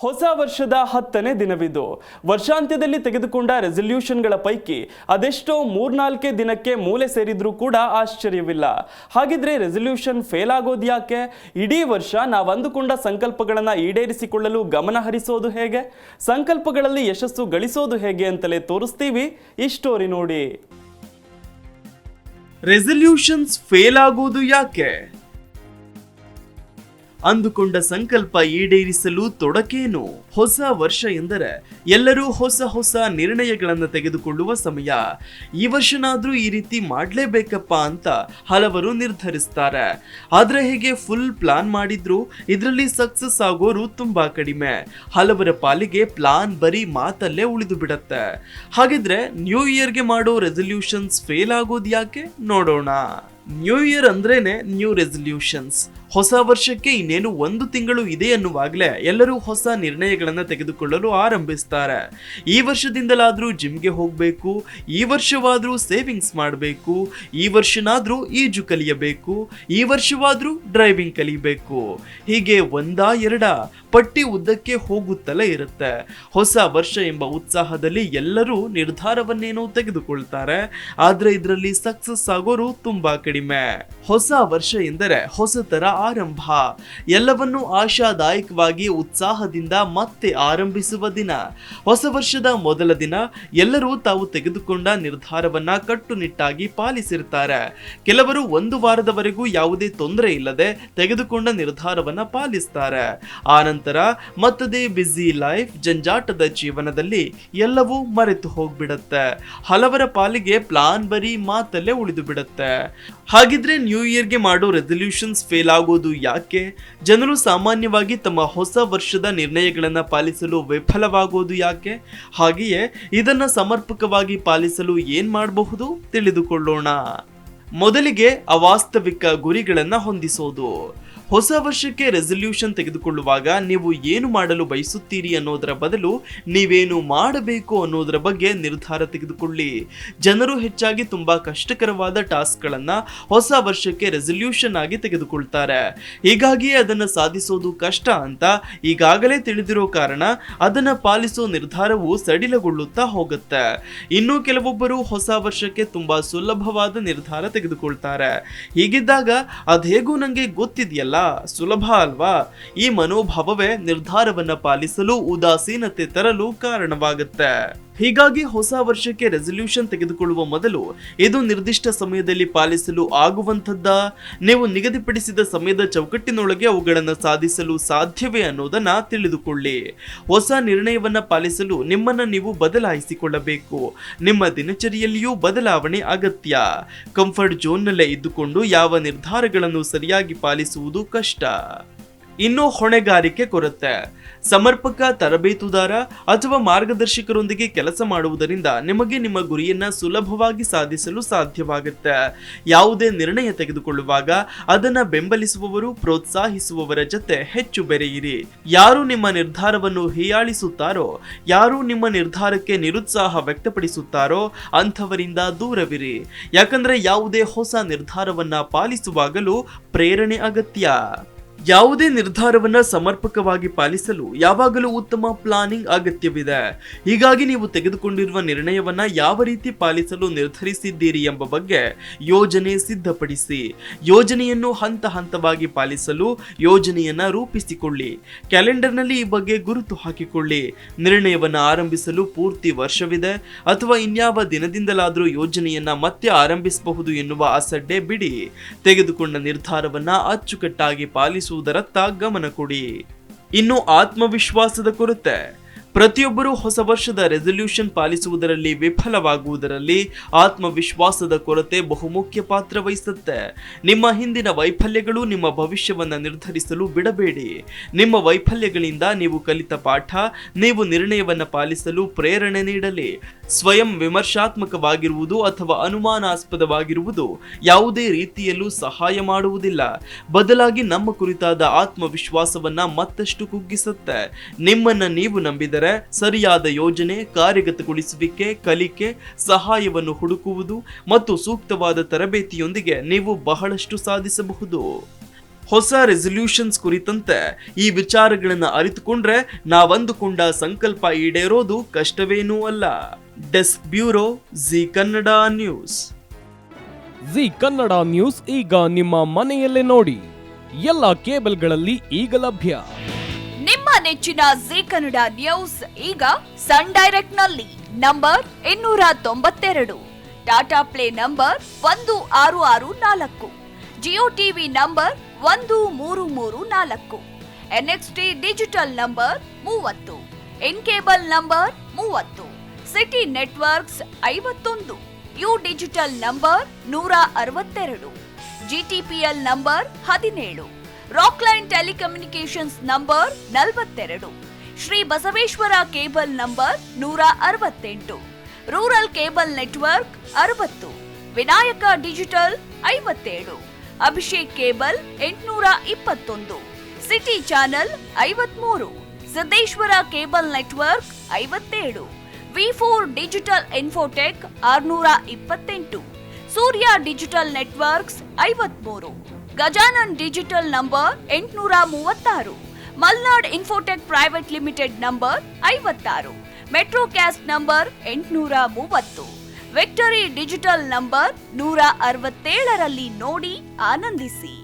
ಹೊಸ ವರ್ಷದ 10ನೇ ದಿನವಿದು. ವರ್ಷಾಂತ್ಯದಲ್ಲಿ ತೆಗೆದುಕೊಂಡ ರೆಸಲ್ಯೂಷನ್ಗಳ ಪೈಕಿ ಅದೆಷ್ಟೋ 3-4 ದಿನಕ್ಕೆ ಮೂಲೆ ಸೇರಿದ್ರೂ ಕೂಡ ಆಶ್ಚರ್ಯವಿಲ್ಲ. ಹಾಗಿದ್ರೆ ರೆಸಲ್ಯೂಷನ್ ಫೇಲ್ ಆಗೋದು ಯಾಕೆ? ಇಡೀ ವರ್ಷ ನಾವು ಅಂದುಕೊಂಡ ಸಂಕಲ್ಪಗಳನ್ನು ಈಡೇರಿಸಿಕೊಳ್ಳಲು ಗಮನ ಹರಿಸೋದು ಹೇಗೆ? ಸಂಕಲ್ಪಗಳಲ್ಲಿ ಯಶಸ್ಸು ಗಳಿಸೋದು ಹೇಗೆ ಅಂತಲೇ ತೋರಿಸ್ತೀವಿ ಈ ಸ್ಟೋರಿ ನೋಡಿ. ರೆಸಲ್ಯೂಷನ್ಸ್ ಫೇಲ್ ಆಗೋದು ಯಾಕೆ? ಅಂದುಕೊಂಡ ಸಂಕಲ್ಪ ಈಡೇರಿಸಲು ತೊಡಕೇನು? ಹೊಸ ವರ್ಷ ಎಂದರೆ ಎಲ್ಲರೂ ಹೊಸ ನಿರ್ಣಯಗಳನ್ನು ತೆಗೆದುಕೊಳ್ಳುವ ಸಮಯ. ಈ ವರ್ಷನಾದ್ರೂ ಈ ರೀತಿ ಮಾಡ್ಲೇಬೇಕಪ್ಪ ಅಂತ ಹಲವರು ನಿರ್ಧರಿಸ್ತಾರೆ. ಆದ್ರೆ ಹೇಗೆ ಫುಲ್ ಪ್ಲಾನ್ ಮಾಡಿದ್ರು ಇದರಲ್ಲಿ ಸಕ್ಸಸ್ ಆಗೋರು ತುಂಬಾ ಕಡಿಮೆ. ಹಲವರ ಪಾಲಿಗೆ ಪ್ಲಾನ್ ಬರೀ ಮಾತಲ್ಲೇ ಉಳಿದು ಬಿಡತ್ತೆ. ಹಾಗಿದ್ರೆ ನ್ಯೂ ಇಯರ್ಗೆ ಮಾಡೋ ರೆಸಲ್ಯೂಷನ್ಸ್ ಫೇಲ್ ಆಗೋದು ಯಾಕೆ ನೋಡೋಣ. ನ್ಯೂ ಇಯರ್ ಅಂದ್ರೇನೆ ನ್ಯೂ ರೆಸಲ್ಯೂಷನ್ಸ್. ಹೊಸ ವರ್ಷಕ್ಕೆ ಇನ್ನೇನು 1 ತಿಂಗಳು ಇದೆ ಅನ್ನುವಾಗಲೇ ಎಲ್ಲರೂ ಹೊಸ ನಿರ್ಣಯಗಳನ್ನು ತೆಗೆದುಕೊಳ್ಳಲು ಆರಂಭಿಸ್ತಾರೆ. ಈ ವರ್ಷದಿಂದಲಾದ್ರೂ ಜಿಮ್ಗೆ ಹೋಗಬೇಕು, ಈ ವರ್ಷವಾದ್ರೂ ಸೇವಿಂಗ್ಸ್ ಮಾಡಬೇಕು, ಈ ವರ್ಷನಾದ್ರೂ ಈಜು ಕಲಿಯಬೇಕು, ಈ ವರ್ಷವಾದ್ರೂ ಡ್ರೈವಿಂಗ್ ಕಲಿಬೇಕು. ಹೀಗೆ 1-2 ಪಟ್ಟಿ ಉದ್ದಕ್ಕೆ ಹೋಗುತ್ತಲೇ ಇರುತ್ತೆ. ಹೊಸ ವರ್ಷ ಎಂಬ ಉತ್ಸಾಹದಲ್ಲಿ ಎಲ್ಲರೂ ನಿರ್ಧಾರವನ್ನೇನೋ ತೆಗೆದುಕೊಳ್ತಾರೆ. ಆದ್ರೆ ಇದರಲ್ಲಿ ಸಕ್ಸಸ್ ಆಗೋರು ತುಂಬಾ ಕಡಿಮೆ. ಹೊಸ ವರ್ಷ ಎಂದರೆ ಹೊಸತರ ಆರಂಭ. ಎಲ್ಲವನ್ನೂ ಆಶಾದಾಯಕವಾಗಿ ಉತ್ಸಾಹದಿಂದ ಮತ್ತೆ ಆರಂಭಿಸುವ ದಿನ. ಹೊಸ ವರ್ಷದ ಮೊದಲ ದಿನ ಎಲ್ಲರೂ ತಾವು ತೆಗೆದುಕೊಂಡ ನಿರ್ಧಾರವನ್ನ ಕಟ್ಟುನಿಟ್ಟಾಗಿ ಪಾಲಿಸಿರ್ತಾರೆ. ಕೆಲವರು 1 ವಾರದವರೆಗೂ ಯಾವುದೇ ತೊಂದರೆ ಇಲ್ಲದೆ ತೆಗೆದುಕೊಂಡ ನಿರ್ಧಾರವನ್ನ ಪಾಲಿಸ್ತಾರೆ. ಆನಂತರ ಮತ್ತದೇ ಬ್ಯುಸಿ ಲೈಫ್, ಜಂಜಾಟದ ಜೀವನದಲ್ಲಿ ಎಲ್ಲವೂ ಮರೆತು ಹೋಗ್ಬಿಡತ್ತೆ. ಹಲವರ ಪಾಲಿಗೆ ಪ್ಲಾನ್ ಬರೀ ಮಾತಲ್ಲೇ ಉಳಿದು ಬಿಡತ್ತೆ. ಹಾಗಿದ್ರೆ ನ್ಯೂ ಇಯರ್ಗೆ ಮಾಡೋ ರೆಸಲ್ಯೂಷನ್ಸ್ ಫೇಲ್ ಆಗೋದು ಯಾಕೆ? ಜನರು ಸಾಮಾನ್ಯವಾಗಿ ತಮ್ಮ ಹೊಸ ವರ್ಷದ ನಿರ್ಣಯಗಳನ್ನು ಪಾಲಿಸಲು ವಿಫಲವಾಗೋದು ಯಾಕೆ? ಹಾಗೆಯೇ ಇದನ್ನ ಸಮರ್ಪಕವಾಗಿ ಪಾಲಿಸಲು ಏನ್ ಮಾಡಬಹುದು ತಿಳಿದುಕೊಳ್ಳೋಣ. ಮೊದಲಿಗೆ ಅವಾಸ್ತವಿಕ ಗುರಿಗಳನ್ನ ಹೊಂದಿಸೋದು. ಹೊಸ ವರ್ಷಕ್ಕೆ ರೆಸಲ್ಯೂಷನ್ ತೆಗೆದುಕೊಳ್ಳುವಾಗ ನೀವು ಏನು ಮಾಡಲು ಬಯಸುತ್ತೀರಿ ಅನ್ನೋದರ ಬದಲು ನೀವೇನು ಮಾಡಬೇಕು ಅನ್ನೋದರ ಬಗ್ಗೆ ನಿರ್ಧಾರ ತೆಗೆದುಕೊಳ್ಳಿ. ಜನರು ಹೆಚ್ಚಾಗಿ ತುಂಬಾ ಕಷ್ಟಕರವಾದ ಟಾಸ್ಕ್ಗಳನ್ನ ಹೊಸ ವರ್ಷಕ್ಕೆ ರೆಸಲ್ಯೂಷನ್ ಆಗಿ ತೆಗೆದುಕೊಳ್ತಾರೆ. ಹೀಗಾಗಿ ಅದನ್ನ ಸಾಧಿಸೋದು ಕಷ್ಟ ಅಂತ ಈಗಾಗಲೇ ತಿಳಿದಿರೋ ಕಾರಣ ಅದನ್ನ ಪಾಲಿಸೋ ನಿರ್ಧಾರವು ಸಡಿಲಗೊಳ್ಳುತ್ತಾ ಹೋಗುತ್ತೆ. ಇನ್ನು ಕೆಲವೊಬ್ಬರು ಹೊಸ ವರ್ಷಕ್ಕೆ ತುಂಬಾ ಸುಲಭವಾದ ನಿರ್ಧಾರ ತೆಗೆದುಕೊಳ್ತಾರೆ. ಹೀಗಿದ್ದಾಗ ಅದೇಗೂ ನಂಗೆ ಗೊತ್ತಿದೆಯಲ್ಲ, ಸುಲಭ ಅಲ್ವಾ, ಈ ಮನೋಭಾವವೇ ನಿರ್ಧಾರವನ್ನ ಪಾಲಿಸಲು ಉದಾಸೀನತೆ ತರಲು ಕಾರಣವಾಗುತ್ತೆ. ಹೀಗಾಗಿ ಹೊಸ ವರ್ಷಕ್ಕೆ ರೆಸಲ್ಯೂಷನ್ ತೆಗೆದುಕೊಳ್ಳುವ ಮೊದಲು ಇದು ನಿರ್ದಿಷ್ಟ ಸಮಯದಲ್ಲಿ ಪಾಲಿಸಲು ಆಗುವಂಥದ್ದ, ನೀವು ನಿಗದಿಪಡಿಸಿದ ಸಮಯದ ಚೌಕಟ್ಟಿನೊಳಗೆ ಅವುಗಳನ್ನು ಸಾಧಿಸಲು ಸಾಧ್ಯವೇ ಅನ್ನೋದನ್ನ ತಿಳಿದುಕೊಳ್ಳಿ. ಹೊಸ ನಿರ್ಣಯವನ್ನ ಪಾಲಿಸಲು ನಿಮ್ಮನ್ನ ನೀವು ಬದಲಾಯಿಸಿಕೊಳ್ಳಬೇಕು. ನಿಮ್ಮ ದಿನಚರಿಯಲ್ಲಿಯೂ ಬದಲಾವಣೆ ಅಗತ್ಯ. ಕಂಫರ್ಟ್ ಝೋನ್ನಲ್ಲೇ ಇದ್ದುಕೊಂಡು ಯಾವ ನಿರ್ಧಾರಗಳನ್ನು ಸರಿಯಾಗಿ ಪಾಲಿಸುವುದು ಕಷ್ಟ. ಇನ್ನು ಹೊಣೆಗಾರಿಕೆ ಕೊರತೆ. ಸಮರ್ಪಕ ತರಬೇತುದಾರ ಅಥವಾ ಮಾರ್ಗದರ್ಶಕರೊಂದಿಗೆ ಕೆಲಸ ಮಾಡುವುದರಿಂದ ನಿಮಗೆ ನಿಮ್ಮ ಗುರಿಯನ್ನ ಸುಲಭವಾಗಿ ಸಾಧಿಸಲು ಸಾಧ್ಯವಾಗುತ್ತೆ. ಯಾವುದೇ ನಿರ್ಣಯ ತೆಗೆದುಕೊಳ್ಳುವಾಗ ಅದನ್ನ ಬೆಂಬಲಿಸುವವರು, ಪ್ರೋತ್ಸಾಹಿಸುವವರ ಜೊತೆ ಹೆಚ್ಚು ಬೆರೆಯಿರಿ. ಯಾರು ನಿಮ್ಮ ನಿರ್ಧಾರವನ್ನು ಹೀಯಾಳಿಸುತ್ತಾರೋ, ಯಾರು ನಿಮ್ಮ ನಿರ್ಧಾರಕ್ಕೆ ನಿರುತ್ಸಾಹ ವ್ಯಕ್ತಪಡಿಸುತ್ತಾರೋ ಅಂಥವರಿಂದ ದೂರವಿರಿ. ಯಾಕಂದ್ರೆ ಯಾವುದೇ ಹೊಸ ನಿರ್ಧಾರವನ್ನ ಪಾಲಿಸುವಾಗಲೂ ಪ್ರೇರಣೆ ಅಗತ್ಯ. ಯಾವುದೇ ನಿರ್ಧಾರವನ್ನ ಸಮರ್ಪಕವಾಗಿ ಪಾಲಿಸಲು ಯಾವಾಗಲೂ ಉತ್ತಮ ಪ್ಲಾನಿಂಗ್ ಅಗತ್ಯವಿದೆ. ಹೀಗಾಗಿ ನೀವು ತೆಗೆದುಕೊಂಡಿರುವ ನಿರ್ಣಯವನ್ನ ಯಾವ ರೀತಿ ಪಾಲಿಸಲು ನಿರ್ಧರಿಸಿದ್ದೀರಿ ಎಂಬ ಬಗ್ಗೆ ಯೋಜನೆ ಸಿದ್ಧಪಡಿಸಿ. ಯೋಜನೆಯನ್ನು ಹಂತ ಹಂತವಾಗಿ ಪಾಲಿಸಲು ಯೋಜನೆಯನ್ನ ರೂಪಿಸಿಕೊಳ್ಳಿ. ಕ್ಯಾಲೆಂಡರ್ನಲ್ಲಿ ಈ ಬಗ್ಗೆ ಗುರುತು ಹಾಕಿಕೊಳ್ಳಿ. ನಿರ್ಣಯವನ್ನ ಆರಂಭಿಸಲು ಪೂರ್ತಿ ವರ್ಷವಿದೆ ಅಥವಾ ಇನ್ಯಾವ ದಿನದಿಂದಲಾದರೂ ಯೋಜನೆಯನ್ನ ಮತ್ತೆ ಆರಂಭಿಸಬಹುದು ಎನ್ನುವ ಅಸಡ್ಡೆ ಬಿಡಿ. ತೆಗೆದುಕೊಂಡ ನಿರ್ಧಾರವನ್ನ ಅಚ್ಚುಕಟ್ಟಾಗಿ ಪಾಲಿಸುವುದರತ್ತ ಗಮನ ಕೊಡಿ. ಇನ್ನು ಆತ್ಮವಿಶ್ವಾಸದ ಕೊರತೆ. ಪ್ರತಿಯೊಬ್ಬರೂ ಹೊಸ ವರ್ಷದ ರೆಸಲ್ಯೂಷನ್ ಪಾಲಿಸುವುದರಲ್ಲಿ ವಿಫಲವಾಗುವುದರಲ್ಲಿ ಆತ್ಮವಿಶ್ವಾಸದ ಕೊರತೆ ಬಹುಮುಖ್ಯ ಪಾತ್ರ ವಹಿಸುತ್ತೆ. ನಿಮ್ಮ ಹಿಂದಿನ ವೈಫಲ್ಯಗಳು ನಿಮ್ಮ ಭವಿಷ್ಯವನ್ನ ನಿರ್ಧರಿಸಲು ಬಿಡಬೇಡಿ. ನಿಮ್ಮ ವೈಫಲ್ಯಗಳಿಂದ ನೀವು ಕಲಿತ ಪಾಠ ನೀವು ನಿರ್ಣಯವನ್ನ ಪಾಲಿಸಲು ಪ್ರೇರಣೆ ನೀಡಲಿ. ಸ್ವಯಂ ವಿಮರ್ಶಾತ್ಮಕವಾಗಿರುವುದು ಅಥವಾ ಅನುಮಾನಾಸ್ಪದವಾಗಿರುವುದು ಯಾವುದೇ ರೀತಿಯಲ್ಲೂ ಸಹಾಯ ಮಾಡುವುದಿಲ್ಲ. ಬದಲಾಗಿ ನಮ್ಮ ಕುರಿತಾದ ಆತ್ಮವಿಶ್ವಾಸವನ್ನ ಮತ್ತಷ್ಟು ಕುಗ್ಗಿಸುತ್ತೆ. ನಿಮ್ಮನ್ನ ನೀವು ನಂಬಿದರೆ ಸರಿಯಾದ ಯೋಜನೆ, ಕಾರ್ಯಗತಗೊಳಿಸುವಿಕೆ, ಕಲಿಕೆ, ಸಹಾಯವನ್ನು ಹುಡುಕುವುದು ಮತ್ತು ಸೂಕ್ತವಾದ ತರಬೇತಿಯೊಂದಿಗೆ ನೀವು ಬಹಳಷ್ಟು ಸಾಧಿಸಬಹುದು. ಹೊಸ ರೆಸಲ್ಯೂಷನ್ಸ್ ಕುರಿತಂತೆ ಈ ವಿಚಾರಗಳನ್ನ ಅರಿತುಕೊಂಡ್ರೆ ನಾವಂದುಕೊಂಡ ಸಂಕಲ್ಪ ಈಡೇರೋದು ಕಷ್ಟವೇನೂ ಅಲ್ಲ. Desk bureau, G Kannada news. G Kannada news ಈಗ ನಿಮ್ಮ ಮನೆಯಲ್ಲೇ ನೋಡಿ. ಎಲ್ಲ ಕೇಬಲ್ಗಳಲ್ಲಿ ಈಗ ಲಭ್ಯ. ನಿಮ್ಮ ನೆಚ್ಚಿನ ಜಿ ಕನ್ನಡ ನ್ಯೂಸ್ ಈಗ ಸನ್ ಡೈರೆಕ್ಟ್ ನಲ್ಲಿ number 292, Tata play number 1664, Jio TV number 1334, NXT digital number 30, in cable number 30, city networks 51, U digital number 162, GTPL number 17, Rockline telecommunications number 42, Shri Basaveshwara cable number 168, rural cable network 60, Vinayaka digital 57, Abhishek cable 821, city channel 53, Siddeshwara cable network 57, V4 digital Infotech 628, Surya digital networks 53, Gajanan digital number 836, Malnad Infotech private limited number 56, Metrocast number 830, victory digital number 167ರಲ್ಲಿ ನೋಡಿ ಆನಂದಿಸಿ.